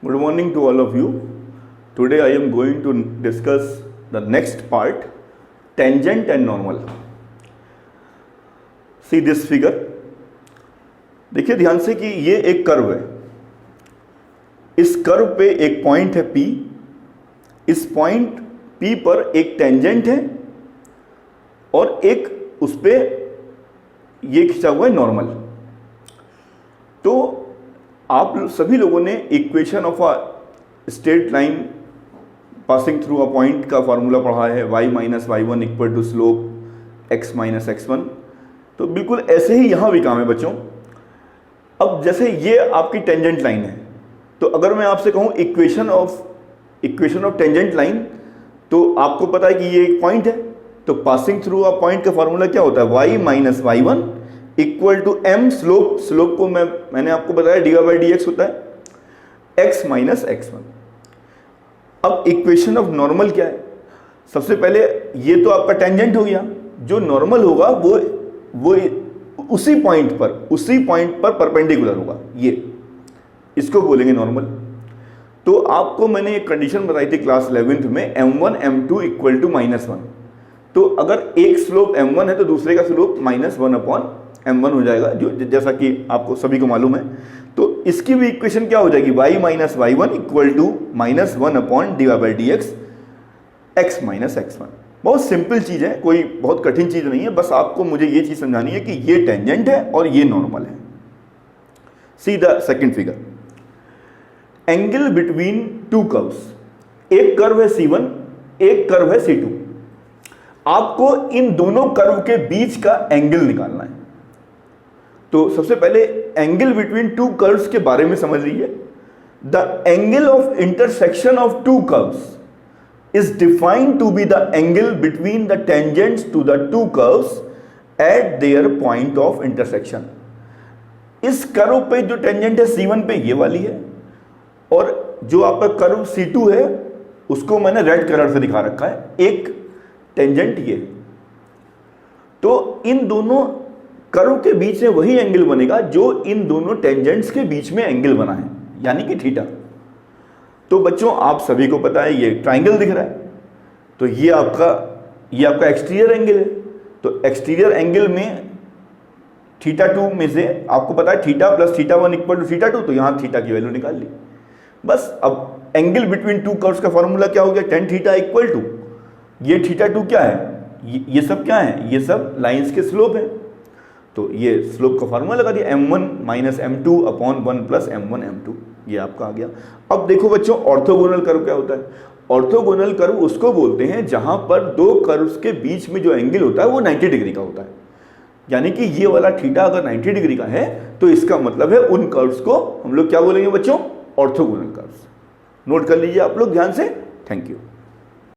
Good morning to all of you. Today I am going to discuss the next part, tangent and normal. See this figure. देखिए ध्यान से कि ये एक curve है. इस कर्व पे एक पॉइंट है P. इस पॉइंट P पर एक टेंजेंट है और एक उस पे ये खिंचा हुआ है नॉर्मल. तो आप सभी लोगों ने equation of a straight line passing through a point का फॉर्मूला पढ़ा है, y minus Y one equal to slope x minus X one. तो बिल्कुल ऐसे ही यहाँ भी काम है बच्चों. अब जैसे ये आपकी टेंजेंट लाइन है, तो अगर मैं आपसे कहूँ इक्वेशन ऑफ टेंजेंट लाइन, तो आपको पता है कि ये एक पॉइंट है. तो पासिंग थ्रू अ पॉइंट का फॉर्मूला क्या होता है, y minus Y one equal to m slope को मैंने आपको बताया डी बाई डी एक्स होता है x माइनस एक्स वन. अब इक्वेशन ऑफ नॉर्मल क्या है? सबसे पहले ये तो आपका टेंजेंट हो गया. जो नॉर्मल होगा वो उसी पॉइंट पर परपेंडिकुलर होगा. ये इसको बोलेंगे नॉर्मल. तो आपको मैंने एक कंडीशन बताई थी क्लास 11th में, m1 m2 equal to minus one. तो अगर एक स्लोप m1 है तो दूसरे का slope minus one upon m1 हो जाएगा, जो जैसा कि आपको सभी को मालूम है. तो इसकी भी इक्वेशन क्या हो जाएगी, y minus Y one equal to minus one upon D by D X X minus X one. बहुत सिंपल चीज़ है, कोई बहुत कठिन चीज़ नहीं है. बस आपको मुझे ये चीज़ समझानी है कि ये टेंजेंट है और ये नॉर्मल है. See the second figure. Angle between two curves. एक कर्व है C1, एक कर्व है C2. आपको इन दोनों कर्व के बीच का एंगल निकालना है. तो सबसे पहले एंगल बिटवीन टू कर्व्स के बारे में समझ लीजिए. The angle of intersection of to curves is defined to be the angle between the tangents to the two curves at their point of intersection. इस कर्व पे जो टेंजेंट है C1 पे ये वाली है, और जो आपका कर्व C2 है उसको मैंने रेड कलर से दिखा रखा है. एक टेंजेंट ये. तो इन दोनों कर्व के बीच में वही एंगल बनेगा जो इन दोनों टेंजेंट्स के बीच में एंगल बना है, यानी कि थीटा. तो बच्चों आप सभी को पता है ये ट्राइंगल दिख रहा है, तो ये आपका एक्सटीरियर एंगल है. तो एक्सटीरियर एंगल में थीटा टू में से आपको पता है theta plus theta one equal to theta two. तो यहाँ थीटा की वैल्यू निकाल ली बस. अब एंगल बिटवीन टू कर्व्स का फॉर्मूला क्या हो गया, टेन थीटा इक्वल टू ये थीटा टू क्या है, ये सब क्या है, ये सब लाइंस के स्लोप है. तो ये स्लोप का फॉर्मूला लगा दिया, m1 minus m2 upon 1 plus m1 m2. ये आपका आ गया. अब देखो बच्चों ऑर्थोगोनल कर्व क्या होता है. ऑर्थोगोनल कर्व उसको बोलते हैं जहां पर दो कर्व्स के बीच में जो एंगल होता है वो 90 डिग्री का होता है. यानी कि ये वाला थीटा अगर 90 डिग्री का है तो इसका मतलब है उन कर्व्स को हम लोग क्या बोलेंगे बच्चों, ऑर्थोगोनल कर्व्स. नोट कर लीजिए आप लोग ध्यान से. Thank you.